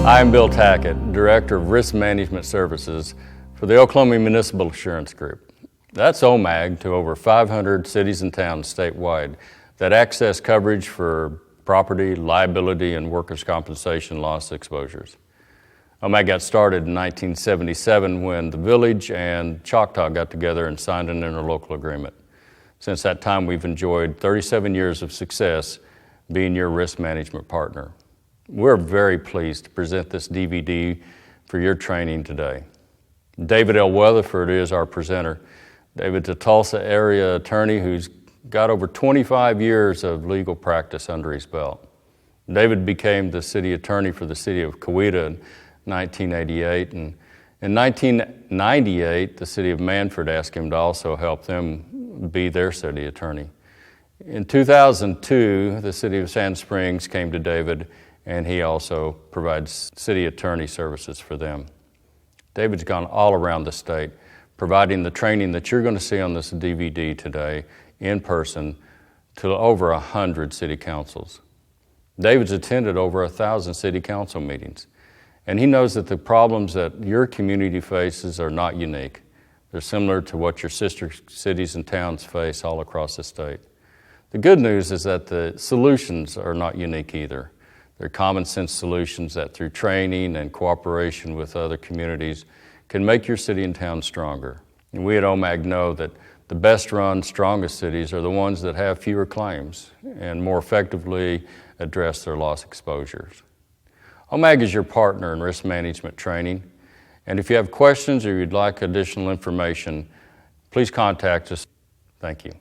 I'm Bill Tackett, Director of Risk Management Services for the Oklahoma Municipal Assurance Group. That's OMAG to over 500 cities and towns statewide that access coverage for property, liability, and workers' compensation loss exposures. OMAG got started in 1977 when the Village and Choctaw got together and signed an interlocal agreement. Since that time, we've enjoyed 37 years of success being your risk management partner. We're very pleased to present this DVD for your training today. David L. Weatherford is our presenter. David's a Tulsa area attorney who's got over 25 years of legal practice under his belt. David became the city attorney for the city of Coweta in 1988, and in 1998, the city of Manford asked him to also help them be their city attorney. In 2002, the city of Sand Springs came to David, and he also provides city attorney services for them. David's gone all around the state, providing the training that you're going to see on this DVD today in person to over 100 city councils. David's attended over 1,000 city council meetings, and he knows that the problems that your community faces are not unique. They're similar to what your sister cities and towns face all across the state. The good news is that the solutions are not unique either. They're common sense solutions that through training and cooperation with other communities can make your city and town stronger. And we at OMAG know that the best run, strongest cities are the ones that have fewer claims and more effectively address their loss exposures. OMAG is your partner in risk management training, and if you have questions or you'd like additional information, please contact us. Thank you.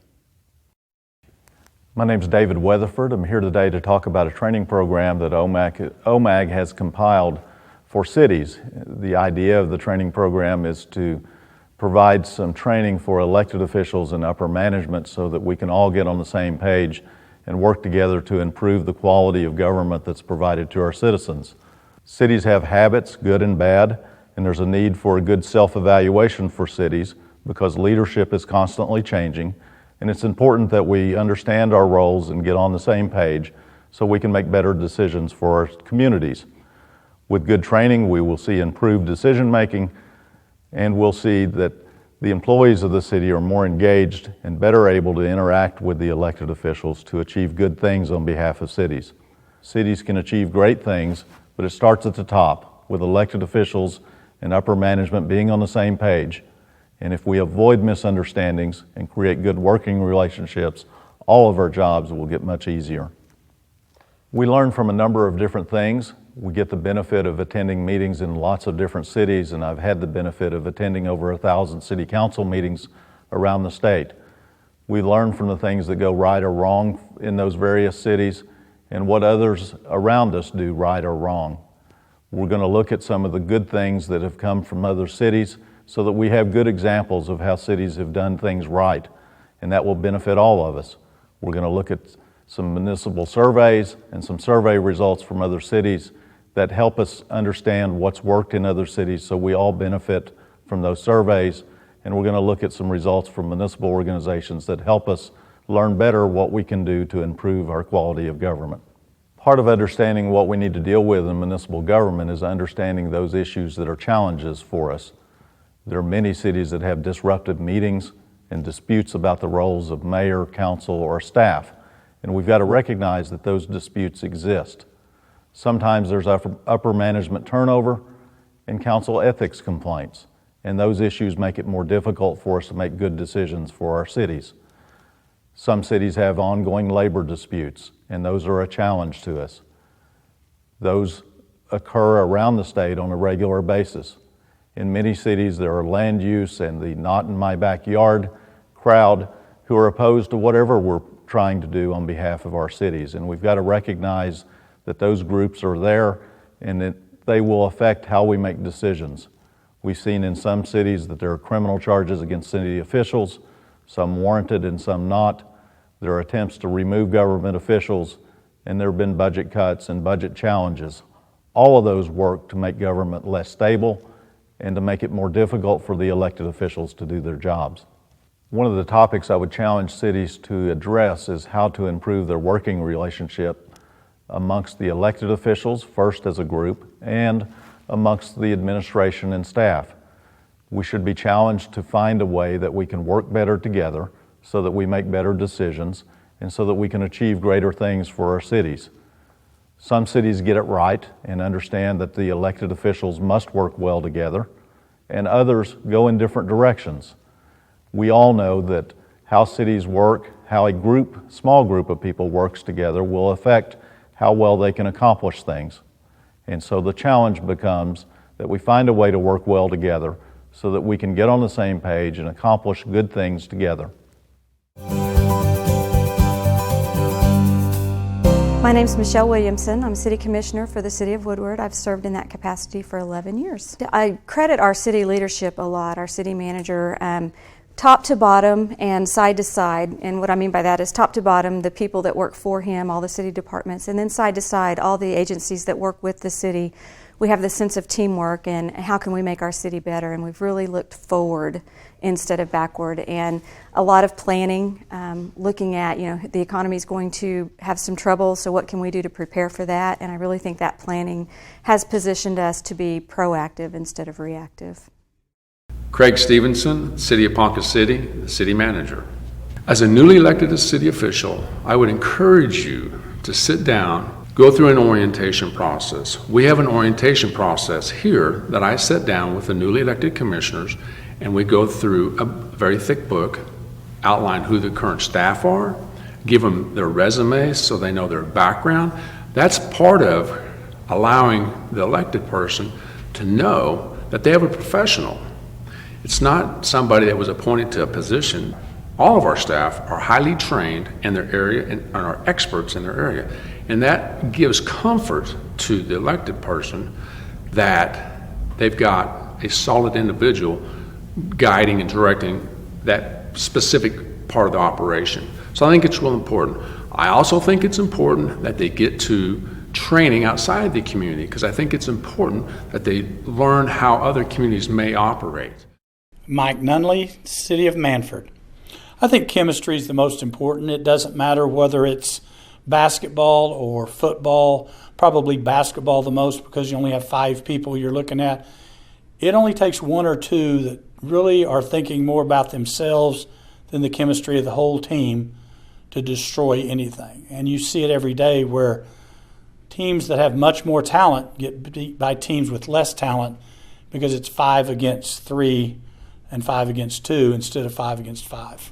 My name is David Weatherford. I'm here today to talk about a training program that OMAG has compiled for cities. The idea of the training program is to provide some training for elected officials and upper management so that we can all get on the same page and work together to improve the quality of government that's provided to our citizens. Cities have habits, good and bad, and there's a need for a good self-evaluation for cities because leadership is constantly changing, and it's important that we understand our roles and get on the same page so we can make better decisions for our communities. With good training, we will see improved decision-making, and we'll see that the employees of the city are more engaged and better able to interact with the elected officials to achieve good things on behalf of cities. Cities can achieve great things, but it starts at the top with elected officials and upper management being on the same page. And if we avoid misunderstandings and create good working relationships, all of our jobs will get much easier. We learn from a number of different things. We get the benefit of attending meetings in lots of different cities, and I've had the benefit of attending over 1,000 city council meetings around the state. We learn from the things that go right or wrong in those various cities and what others around us do right or wrong. We're going to look at some of the good things that have come from other cities so that we have good examples of how cities have done things right, and that will benefit all of us. We're going to look at some municipal surveys and some survey results from other cities that help us understand what's worked in other cities so we all benefit from those surveys. And we're going to look at some results from municipal organizations that help us learn better what we can do to improve our quality of government. Part of understanding what we need to deal with in municipal government is understanding those issues that are challenges for us. There are many cities that have disruptive meetings and disputes about the roles of mayor, council, or staff. And we've got to recognize that those disputes exist. Sometimes there's upper management turnover and council ethics complaints, and those issues make it more difficult for us to make good decisions for our cities. Some cities have ongoing labor disputes, and those are a challenge to us. Those occur around the state on a regular basis. In many cities, there are land use and the not in my backyard crowd who are opposed to whatever we're trying to do on behalf of our cities, and we've got to recognize that those groups are there and that they will affect how we make decisions. We've seen in some cities that there are criminal charges against city officials, some warranted and some not. There are attempts to remove government officials, and there have been budget cuts and budget challenges. All of those work to make government less stable and to make it more difficult for the elected officials to do their jobs. One of the topics I would challenge cities to address is how to improve their working relationship amongst the elected officials, first as a group, and amongst the administration and staff. We should be challenged to find a way that we can work better together so that we make better decisions and so that we can achieve greater things for our cities. Some cities get it right and understand that the elected officials must work well together, and others go in different directions. We all know that how cities work, how a small group of people works together will affect how well they can accomplish things. And so the challenge becomes that we find a way to work well together so that we can get on the same page and accomplish good things together. My name's Michelle Williamson. I'm City Commissioner for the City of Woodward. I've served in that capacity for 11 years. I credit our city leadership a lot, our city manager, top to bottom and side to side. And what I mean by that is top to bottom, the people that work for him, all the city departments, and then side to side, all the agencies that work with the city. We have this sense of teamwork and how can we make our city better, and we've really looked forward instead of backward, and a lot of planning, looking at, the economy is going to have some trouble, so what can we do to prepare for that? And I really think that planning has positioned us to be proactive instead of reactive. Craig Stevenson, City of Ponca City, the City Manager. As a newly elected city official, I would encourage you to sit down, go through an orientation process. We have an orientation process here that I sit down with the newly elected commissioners, and we go through a very thick book, outline who the current staff are, give them their resumes so they know their background. That's part of allowing the elected person to know that they have a professional. It's not somebody that was appointed to a position. All of our staff are highly trained in their area and are experts in their area. And that gives comfort to the elected person that they've got a solid individual guiding and directing that specific part of the operation. So I think it's real important. I also think it's important that they get to training outside the community, because I think it's important that they learn how other communities may operate. Mike Nunley, City of Manford. I think chemistry is the most important. It doesn't matter whether it's basketball or football, probably basketball the most because you only have 5 people you're looking at. It only takes 1 or 2 that really are thinking more about themselves than the chemistry of the whole team to destroy anything. And you see it every day where teams that have much more talent get beat by teams with less talent because it's 5 against 3 and 5 against 2 instead of 5 against 5.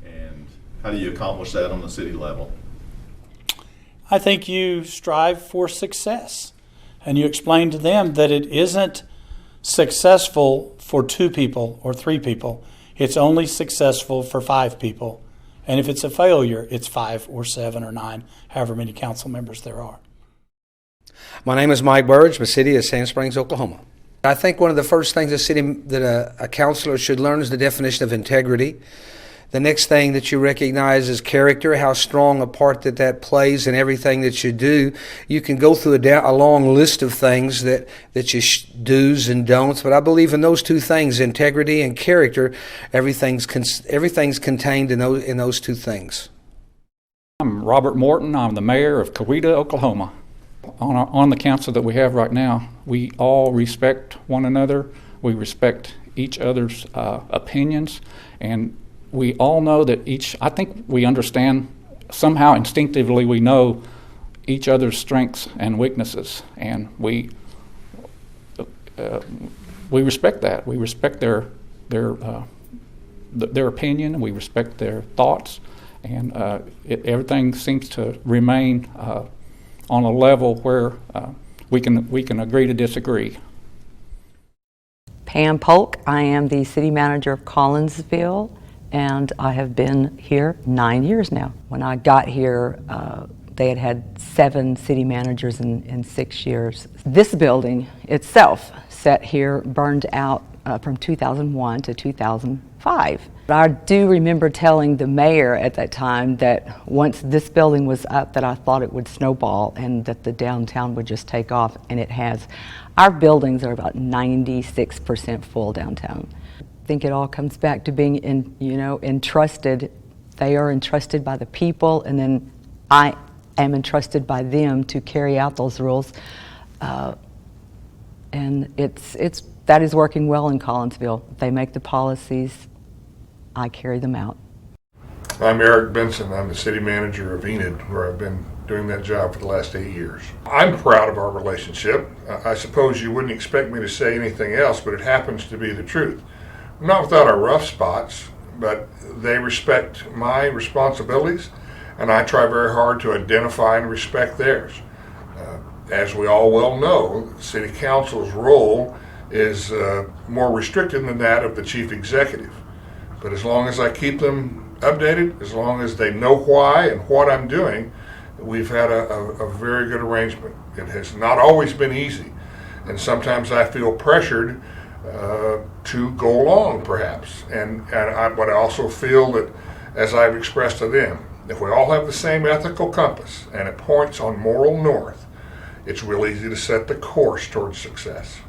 And how do you accomplish that on the city level? I think you strive for success, and you explain to them that it isn't successful for 2 people or 3 people. It's only successful for 5 people. And if it's a failure, it's 5 or 7 or 9, however many council members there are. My name is Mike Bergsma, City of Sand Springs, Oklahoma. I think one of the first things that a councilor should learn is the definition of integrity. The next thing that you recognize is character, how strong a part that plays in everything that you do. You can go through a long list of things that you do's and don'ts, but I believe in those 2 things, integrity and character. Everything's contained in those 2 things. I'm Robert Morten. I'm the mayor of Coweta, Oklahoma. On the council that we have right now, we all respect one another. We respect each other's opinions, and we all know that I think we understand, somehow instinctively we know each other's strengths and weaknesses, and we respect that. We respect their opinion, we respect their thoughts, and everything seems to remain on a level where we can agree to disagree. Pam Polk. I am the city manager of Collinsville, and I have been here 9 years now. When I got here, they had 7 city managers in 6 years. This building itself sat here, burned out from 2001 to 2005. I do remember telling the mayor at that time that once this building was up, that I thought it would snowball and that the downtown would just take off, and it has. Our buildings are about 96% full downtown. I think it all comes back to being entrusted. They are entrusted by the people, and then I am entrusted by them to carry out those rules. And that is working well in Collinsville. They make the policies, I carry them out. I'm Eric Benson. I'm the city manager of Enid, where I've been doing that job for the last 8 years. I'm proud of our relationship. I suppose you wouldn't expect me to say anything else, but it happens to be the truth. Not without our rough spots, but they respect my responsibilities, and I try very hard to identify and respect theirs. As we all well know, the City Council's role is more restricted than that of the Chief Executive. But as long as I keep them updated, as long as they know why and what I'm doing, we've had a very good arrangement. It has not always been easy, and sometimes I feel pressured to go along, perhaps. But I also feel that, as I've expressed to them, if we all have the same ethical compass and it points on moral north, it's real easy to set the course towards success.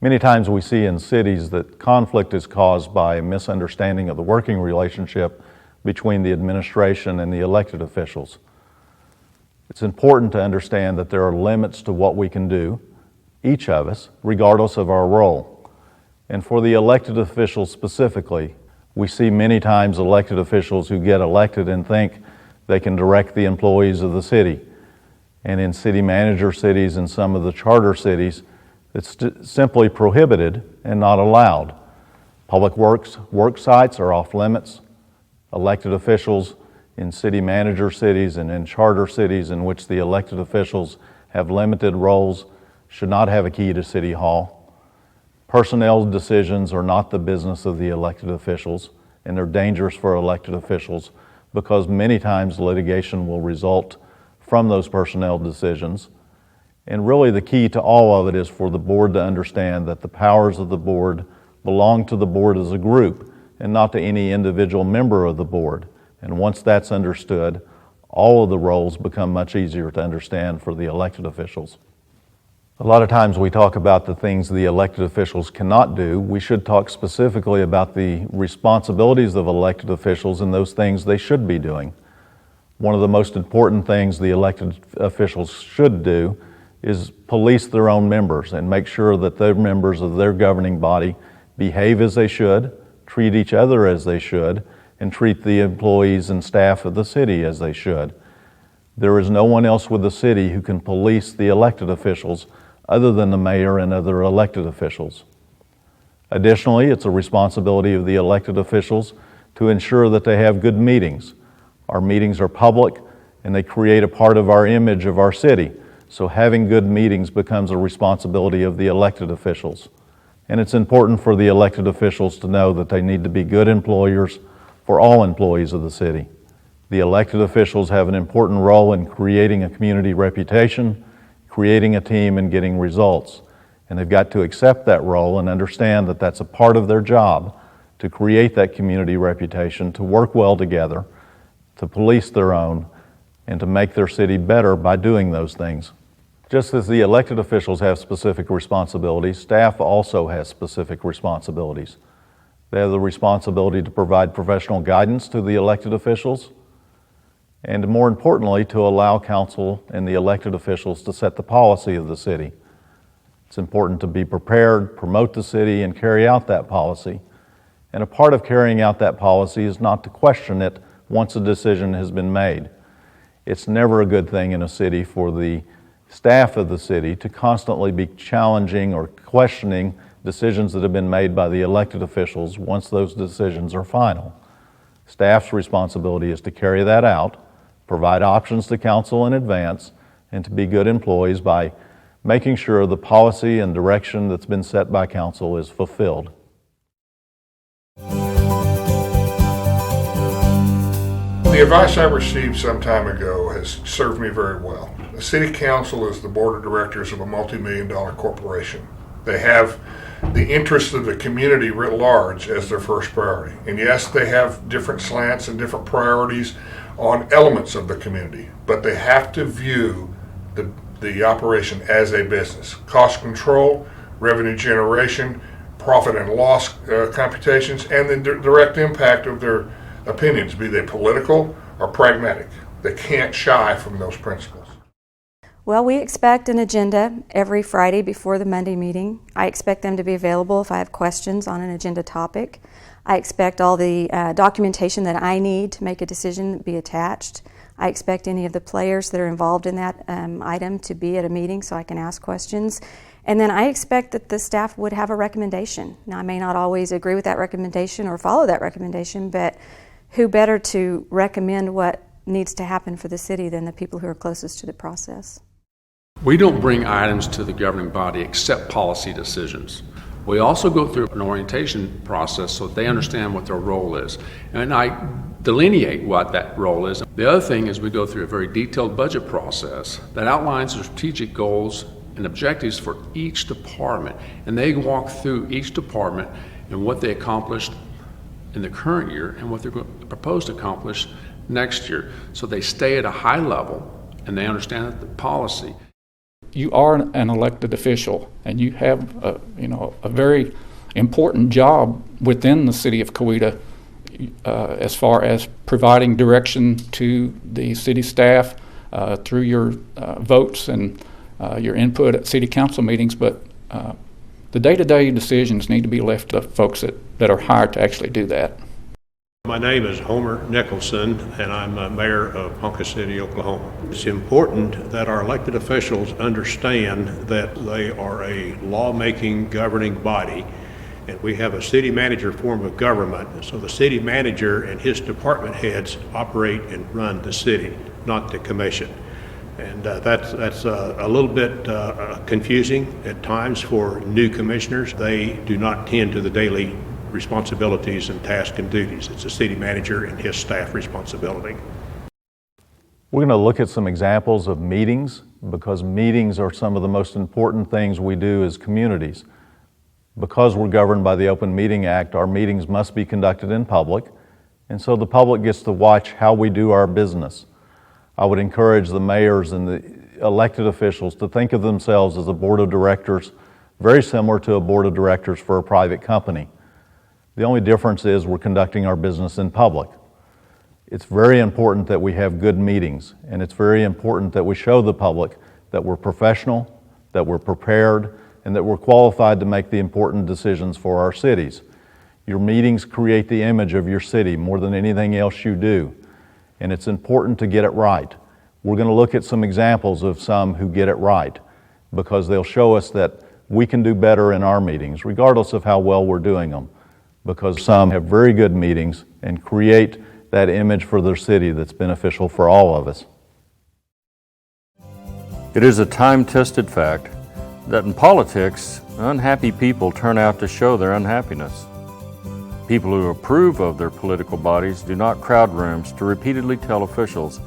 Many times we see in cities that conflict is caused by a misunderstanding of the working relationship between the administration and the elected officials. It's important to understand that there are limits to what we can do, each of us, regardless of our role. And for the elected officials specifically, we see many times elected officials who get elected and think they can direct the employees of the city. And in city manager cities and some of the charter cities, it's simply prohibited and not allowed. Public works work sites are off limits. Elected officials in city manager cities and in charter cities in which the elected officials have limited roles should not have a key to City Hall. Personnel decisions are not the business of the elected officials, and they're dangerous for elected officials because many times litigation will result from those personnel decisions. And really the key to all of it is for the board to understand that the powers of the board belong to the board as a group and not to any individual member of the board. And once that's understood, all of the roles become much easier to understand for the elected officials. A lot of times we talk about the things the elected officials cannot do. We should talk specifically about the responsibilities of elected officials and those things they should be doing. One of the most important things the elected officials should do is police their own members and make sure that the members of their governing body behave as they should, treat each other as they should, and treat the employees and staff of the city as they should. There is no one else with the city who can police the elected officials other than the mayor and other elected officials. Additionally, it's a responsibility of the elected officials to ensure that they have good meetings. Our meetings are public and they create a part of our image of our city. So having good meetings becomes a responsibility of the elected officials. And it's important for the elected officials to know that they need to be good employers for all employees of the city. The elected officials have an important role in creating a community reputation, creating a team, and getting results. And they've got to accept that role and understand that that's a part of their job to create that community reputation, to work well together, to police their own, and to make their city better by doing those things. Just as the elected officials have specific responsibilities, staff also has specific responsibilities. They have the responsibility to provide professional guidance to the elected officials, and more importantly, to allow council and the elected officials to set the policy of the city. It's important to be prepared, promote the city, and carry out that policy. And a part of carrying out that policy is not to question it once a decision has been made. It's never a good thing in a city for the staff of the city to constantly be challenging or questioning decisions that have been made by the elected officials once those decisions are final. Staff's responsibility is to carry that out, provide options to council in advance, and to be good employees by making sure the policy and direction that's been set by council is fulfilled. The advice I received some time ago has served me very well. The City Council is the board of directors of a multi-million-dollar corporation. They have the interests of the community writ large as their first priority. And yes, they have different slants and different priorities on elements of the community, but they have to view the operation as a business. Cost control, revenue generation, profit and loss computations, and the direct impact of their opinions, be they political or pragmatic. they can't shy from those principles. Well, we expect an agenda every Friday before the Monday meeting. I expect them to be available if I have questions on an agenda topic. I expect all the documentation that I need to make a decision be attached. I expect any of the players that are involved in that item to be at a meeting so I can ask questions. And then I expect that the staff would have a recommendation. Now, I may not always agree with that recommendation or follow that recommendation, but who better to recommend what needs to happen for the city than the people who are closest to the process? We don't bring items to the governing body except policy decisions. We also go through an orientation process so that they understand what their role is. And I delineate what that role is. The other thing is we go through a very detailed budget process that outlines the strategic goals and objectives for each department. And they walk through each department and what they accomplished in the current year and what they're proposed to accomplish next year. So they stay at a high level and they understand the policy. You are an elected official, and you have a very important job within the city of Coweta as far as providing direction to the city staff through your votes and your input at city council meetings. But the day-to-day decisions need to be left to folks that are hired to actually do that. My name is Nicholson, and I'm mayor of Ponca City, Oklahoma. It's important that our elected officials understand that they are a lawmaking governing body, and we have a city manager form of government. So the city manager and his department heads operate and run the city, not the commission. And that's a little bit confusing at times for new commissioners. They do not tend to the daily responsibilities and tasks and duties. It's a city manager and his staff responsibility. We're going to look at some examples of meetings, because meetings are some of the most important things we do as communities. Because we're governed by the Open Meeting Act, our meetings must be conducted in public, and so the public gets to watch how we do our business. I would encourage the mayors and the elected officials to think of themselves as a board of directors, very similar to a board of directors for a private company. The only difference is we're conducting our business in public. It's very important that we have good meetings, and it's very important that we show the public that we're professional, that we're prepared, and that we're qualified to make the important decisions for our cities. Your meetings create the image of your city more than anything else you do, and it's important to get it right. We're going to look at some examples of some who get it right, because they'll show us that we can do better in our meetings, regardless of how well we're doing them, because some have very good meetings and create that image for their city that's beneficial for all of us. It is a time-tested fact that in politics, unhappy people turn out to show their unhappiness. People who approve of their political bodies do not crowd rooms to repeatedly tell officials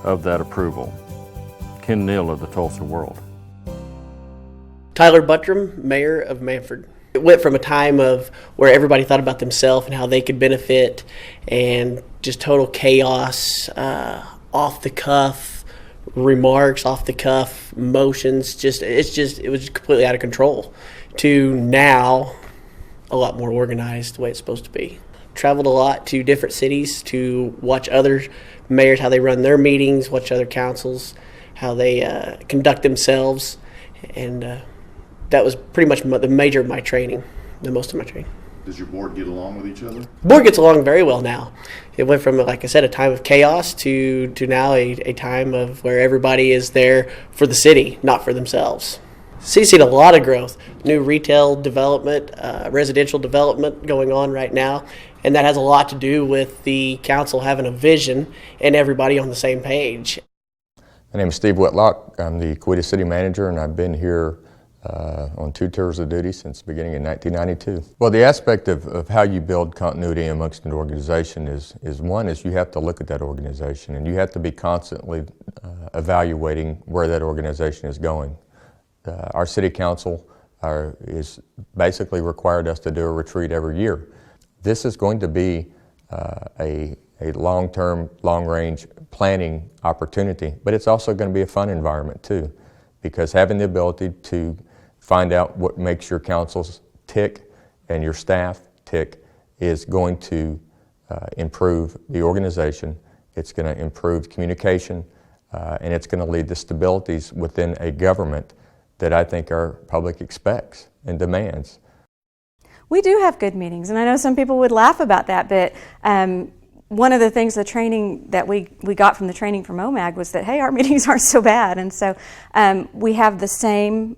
of that approval. Ken Neal of the Tulsa World. Tyler Buttram, Mayor of Manford. It went from a time of where everybody thought about themselves and how they could benefit, and just total chaos, off the cuff remarks, off the cuff motions. It was completely out of control. To now, a lot more organized, the way it's supposed to be. Traveled a lot to different cities to watch other mayors, how they run their meetings, watch other councils, how they conduct themselves, and that was pretty much the major of my training, the most of my training. Does your board get along with each other? The board gets along very well now. It went from, like I said, a time of chaos to now a time of where everybody is there for the city, not for themselves. City's seen a lot of growth, new retail development, residential development going on right now, and that has a lot to do with the council having a vision and everybody on the same page. My name is Steve Whitlock. I'm the Coweta City Manager, and I've been here on 2 tours of duty since the beginning in 1992. Well, the aspect of how you build continuity amongst an organization is you have to look at that organization, and you have to be constantly evaluating where that organization is going. Our city council is basically required us to do a retreat every year. This is going to be a long-term, long-range planning opportunity, but it's also going to be a fun environment too, because having the ability to find out what makes your councils tick and your staff tick is going to improve the organization it's going to improve communication, and it's going to lead to stabilities within a government that I think our public expects and demands. We do have good meetings, and I know some people would laugh about that, but one of the things, the training that we got from the training from OMAG was that, hey, our meetings aren't so bad. And so we have the same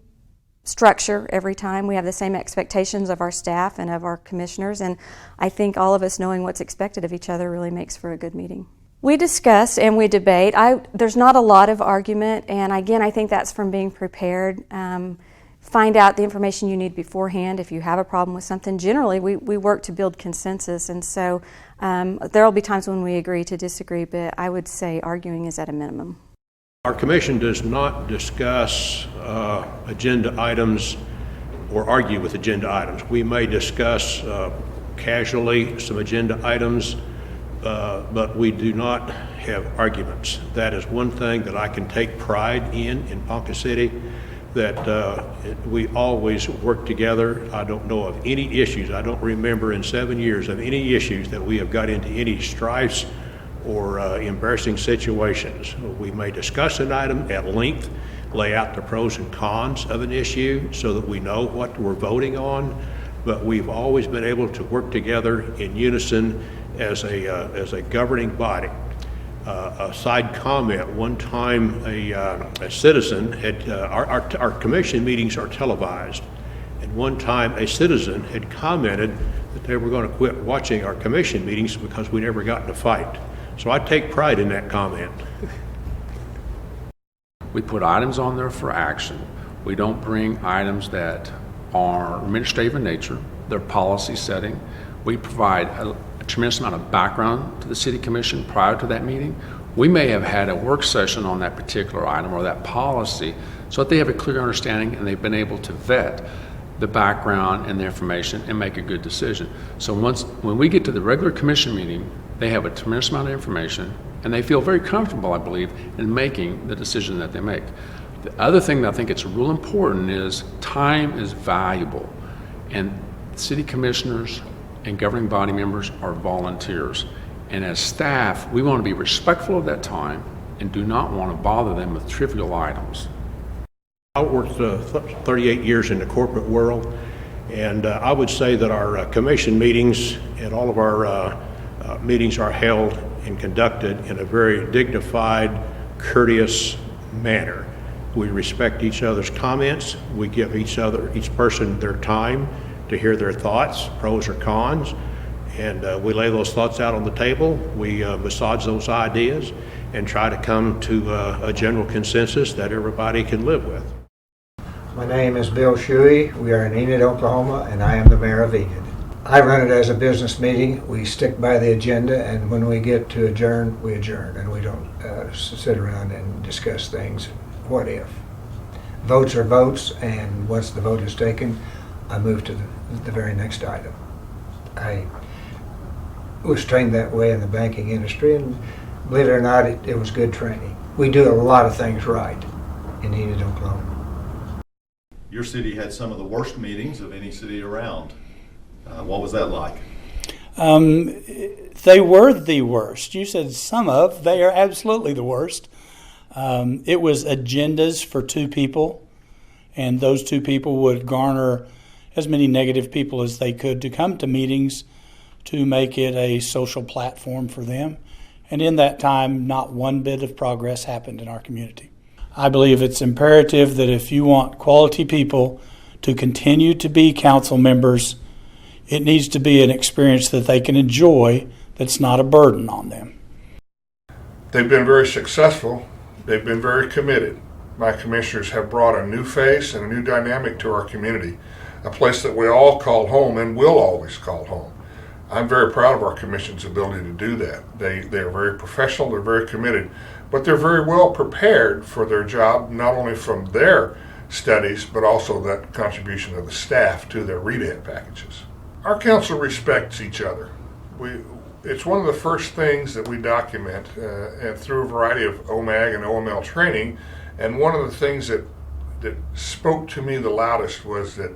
structure every time. We have the same expectations of our staff and of our commissioners, and I think all of us knowing what's expected of each other really makes for a good meeting. We discuss and we debate. There's not a lot of argument, and again, I think that's from being prepared. Find out the information you need beforehand. If you have a problem with something, generally we work to build consensus, and so there will be times when we agree to disagree, but I would say arguing is at a minimum. Our commission does not discuss agenda items or argue with agenda items. We may discuss casually some agenda items, but we do not have arguments. That is one thing that I can take pride in Ponca City, that we always work together. I don't know of any issues. I don't remember in 7 years of any issues that we have got into any strifes or embarrassing situations. We may discuss an item at length, lay out the pros and cons of an issue so that we know what we're voting on, but we've always been able to work together in unison as a governing body. A side comment, one time a citizen had, our commission meetings are televised, and one time a citizen had commented that they were going to quit watching our commission meetings because we never got in a fight. So I take pride in that comment. We put items on there for action. We don't bring items that are administrative in nature. They're policy setting. We provide a tremendous amount of background to the City Commission prior to that meeting. We may have had a work session on that particular item or that policy so that they have a clear understanding and they've been able to vet the background and the information and make a good decision. So when we get to the regular commission meeting, they have a tremendous amount of information and they feel very comfortable, I believe, in making the decision that they make. The other thing that I think it's real important is time is valuable, and city commissioners and governing body members are volunteers. And as staff, we want to be respectful of that time and do not want to bother them with trivial items. I worked 38 years in the corporate world, and I would say that our commission meetings and all of our meetings are held and conducted in a very dignified, courteous manner. We respect each other's comments. We give each person their time to hear their thoughts, pros or cons, and we lay those thoughts out on the table. We massage those ideas and try to come to a general consensus that everybody can live with. My name is Bill Shuey. We are in Enid, Oklahoma, and I am the mayor of Enid. I run it as a business meeting. We stick by the agenda, and when we get to adjourn, we adjourn, and we don't sit around and discuss things. What if? Votes are votes, and once the vote is taken, I move to the very next item. I was trained that way in the banking industry, and believe it or not, it was good training. We do a lot of things right in Enid, Oklahoma. Your city had some of the worst meetings of any city around. What was that like? They were the worst. You said some of. They are absolutely the worst. It was agendas for two people, and those two people would garner as many negative people as they could to come to meetings to make it a social platform for them. And in that time, not one bit of progress happened in our community. I believe it's imperative that if you want quality people to continue to be council members, it needs to be an experience that they can enjoy that's not a burden on them. They've been very successful. They've been very committed. My commissioners have brought a new face and a new dynamic to our community, a place that we all call home and will always call home. I'm very proud of our commission's ability to do that. They are very professional, they're very committed, but they're very well prepared for their job, not only from their studies, but also that contribution of the staff to their read-ahead packages. Our council respects each other. It's one of the first things that we document and through a variety of OMAG and OML training, and one of the things that spoke to me the loudest was that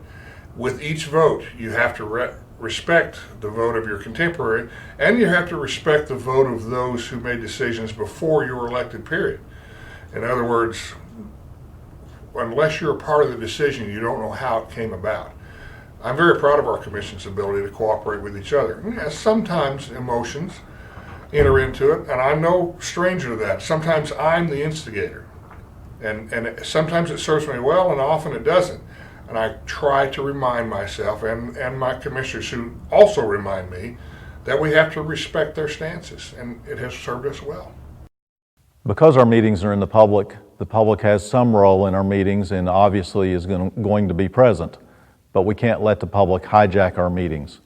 with each vote, you have to respect the vote of your contemporary, and you have to respect the vote of those who made decisions before you were elected, period. In other words, unless you're a part of the decision, you don't know how it came about. I'm very proud of our commission's ability to cooperate with each other. Yes, sometimes emotions enter into it, and I'm no stranger to that. Sometimes I'm the instigator, and sometimes it serves me well, and often it doesn't. And I try to remind myself and my commissioners, who also remind me, that we have to respect their stances, and it has served us well. Because our meetings are in the public has some role in our meetings and obviously is going to be present, but we can't let the public hijack our meetings.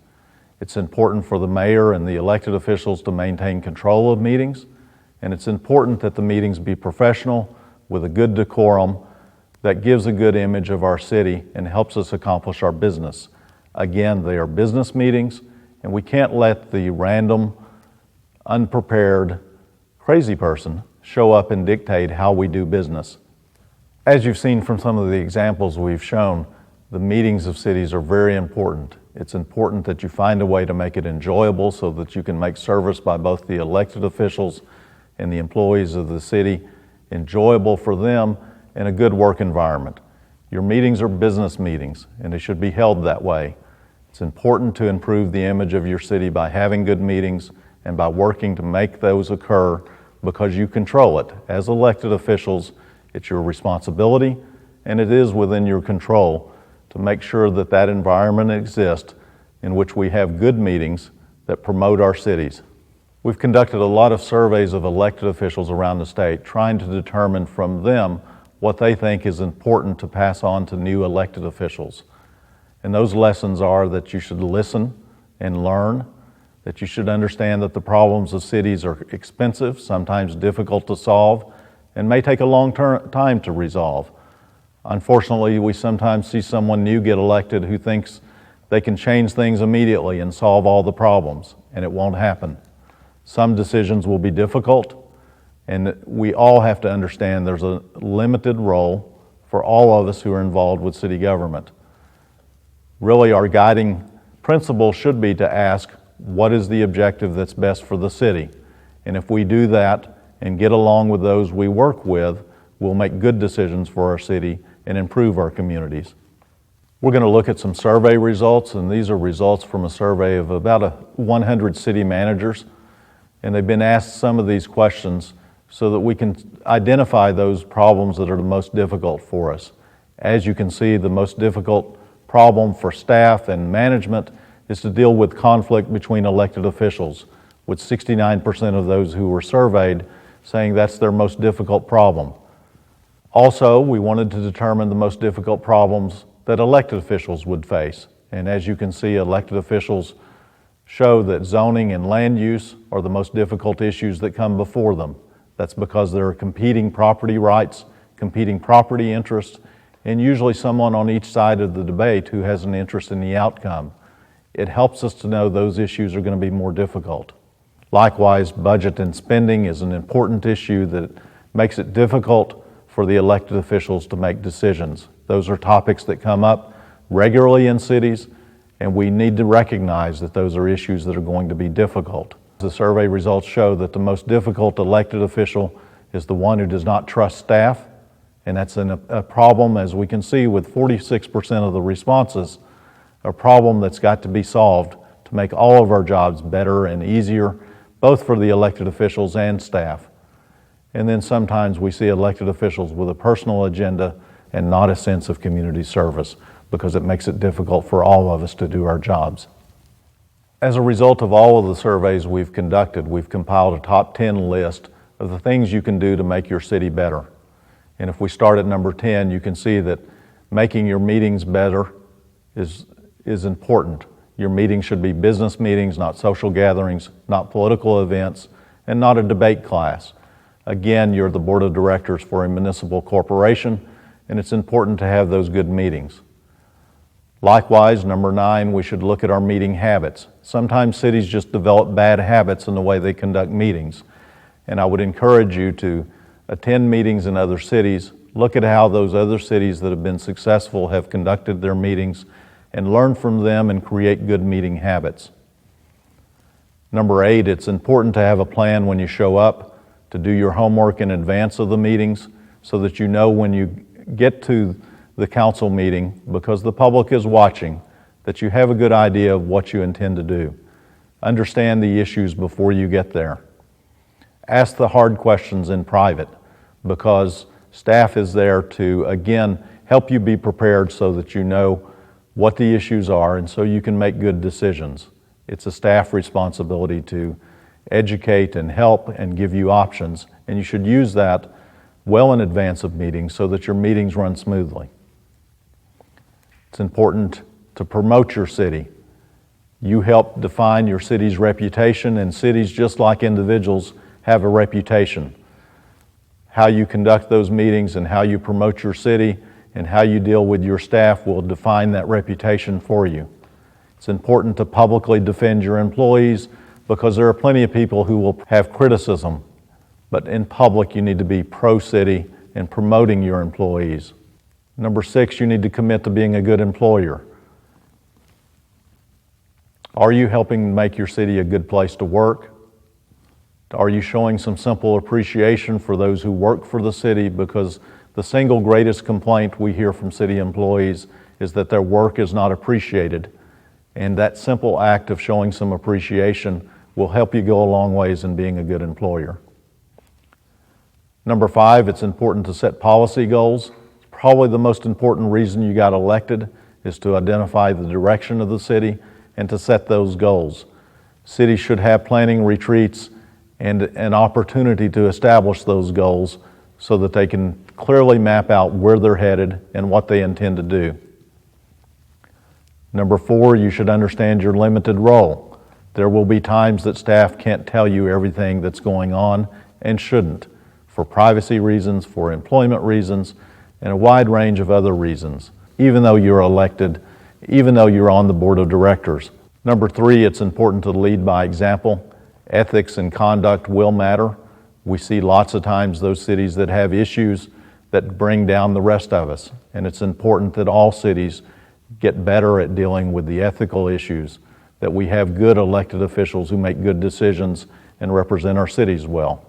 It's important for the mayor and the elected officials to maintain control of meetings, and it's important that the meetings be professional with a good decorum that gives a good image of our city and helps us accomplish our business. Again, they are business meetings, and we can't let the random, unprepared, crazy person show up and dictate how we do business. As you've seen from some of the examples we've shown, the meetings of cities are very important. It's important that you find a way to make it enjoyable so that you can make service by both the elected officials and the employees of the city enjoyable for them and a good work environment. Your meetings are business meetings, and they should be held that way. It's important to improve the image of your city by having good meetings and by working to make those occur because you control it. As elected officials, it's your responsibility, and it is within your control to make sure that that environment exists in which we have good meetings that promote our cities. We've conducted a lot of surveys of elected officials around the state, trying to determine from them what they think is important to pass on to new elected officials. And those lessons are that you should listen and learn, that you should understand that the problems of cities are expensive, sometimes difficult to solve, and may take a long time to resolve. Unfortunately, we sometimes see someone new get elected who thinks they can change things immediately and solve all the problems, and it won't happen. Some decisions will be difficult, and we all have to understand there's a limited role for all of us who are involved with city government. Really, our guiding principle should be to ask, what is the objective that's best for the city? And if we do that and get along with those we work with, we'll make good decisions for our city and improve our communities. We're going to look at some survey results, and these are results from a survey of about 100 city managers. And they've been asked some of these questions so that we can identify those problems that are the most difficult for us. As you can see, the most difficult problem for staff and management is to deal with conflict between elected officials, with 69% of those who were surveyed saying that's their most difficult problem. Also, we wanted to determine the most difficult problems that elected officials would face. And as you can see, elected officials show that zoning and land use are the most difficult issues that come before them. That's because there are competing property rights, competing property interests, and usually someone on each side of the debate who has an interest in the outcome. It helps us to know those issues are going to be more difficult. Likewise, budget and spending is an important issue that makes it difficult for the elected officials to make decisions. Those are topics that come up regularly in cities, and we need to recognize that those are issues that are going to be difficult. The survey results show that the most difficult elected official is the one who does not trust staff, and that's a problem, as we can see with 46% of the responses, a problem that's got to be solved to make all of our jobs better and easier, both for the elected officials and staff. And then sometimes we see elected officials with a personal agenda and not a sense of community service, because it makes it difficult for all of us to do our jobs. As a result of all of the surveys we've conducted, we've compiled a top 10 list of the things you can do to make your city better. And if we start at number 10, you can see that making your meetings better is important. Your meetings should be business meetings, not social gatherings, not political events, and not a debate class. Again, you're the board of directors for a municipal corporation, and it's important to have those good meetings. Likewise, number 9, we should look at our meeting habits. Sometimes cities just develop bad habits in the way they conduct meetings. And I would encourage you to attend meetings in other cities, look at how those other cities that have been successful have conducted their meetings, and learn from them and create good meeting habits. Number 8, it's important to have a plan when you show up, to do your homework in advance of the meetings so that you know when you get to the council meeting, because the public is watching, that you have a good idea of what you intend to do. Understand the issues before you get there. Ask the hard questions in private, because staff is there to, again, help you be prepared so that you know what the issues are and so you can make good decisions. It's a staff responsibility to educate and help and give you options, and you should use that well in advance of meetings so that your meetings run smoothly. It's important to promote your city. You help define your city's reputation, and cities, just like individuals, have a reputation. How you conduct those meetings and how you promote your city and how you deal with your staff will define that reputation for you. It's important to publicly defend your employees, because there are plenty of people who will have criticism, but in public you need to be pro-city and promoting your employees. Number 6, you need to commit to being a good employer. Are you helping make your city a good place to work? Are you showing some simple appreciation for those who work for the city? Because the single greatest complaint we hear from city employees is that their work is not appreciated. And that simple act of showing some appreciation will help you go a long ways in being a good employer. Number 5, it's important to set policy goals. Probably the most important reason you got elected is to identify the direction of the city and to set those goals. Cities should have planning retreats and an opportunity to establish those goals so that they can clearly map out where they're headed and what they intend to do. Number 4, you should understand your limited role. There will be times that staff can't tell you everything that's going on and shouldn't, for privacy reasons, for employment reasons, and a wide range of other reasons, even though you're elected, even though you're on the board of directors. Number 3, it's important to lead by example. Ethics and conduct will matter. We see lots of times those cities that have issues that bring down the rest of us, and it's important that all cities get better at dealing with the ethical issues, that we have good elected officials who make good decisions and represent our cities well.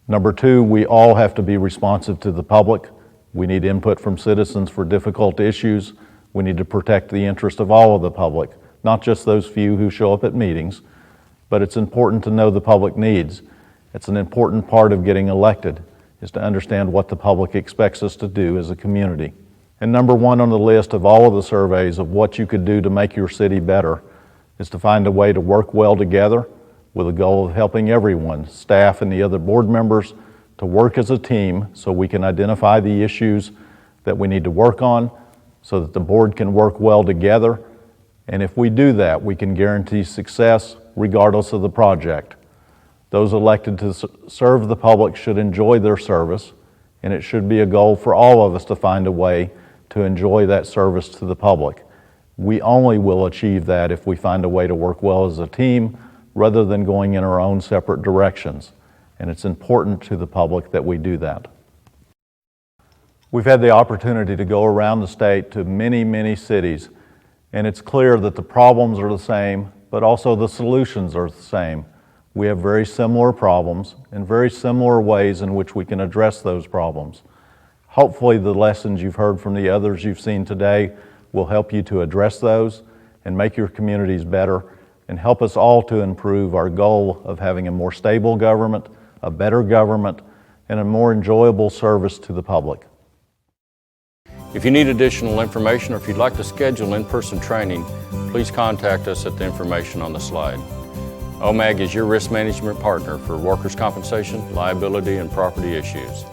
Number 2, we all have to be responsive to the public. We need input from citizens for difficult issues. We need to protect the interest of all of the public, not just those few who show up at meetings, but it's important to know the public needs. It's an important part of getting elected, is to understand what the public expects us to do as a community. And number 1 on the list of all of the surveys of what you could do to make your city better is to find a way to work well together with a goal of helping everyone, staff and the other board members, to work as a team so we can identify the issues that we need to work on so that the board can work well together. And if we do that, we can guarantee success regardless of the project. Those elected to serve the public should enjoy their service, and it should be a goal for all of us to find a way to enjoy that service to the public. We only will achieve that if we find a way to work well as a team rather than going in our own separate directions. And it's important to the public that we do that. We've had the opportunity to go around the state to many, many cities, and it's clear that the problems are the same, but also the solutions are the same. We have very similar problems and very similar ways in which we can address those problems. Hopefully the lessons you've heard from the others you've seen today will help you to address those and make your communities better and help us all to improve our goal of having a more stable government, a better government, and a more enjoyable service to the public. If you need additional information or if you'd like to schedule in-person training, please contact us at the information on the slide. OMAG is your risk management partner for workers' compensation, liability, and property issues.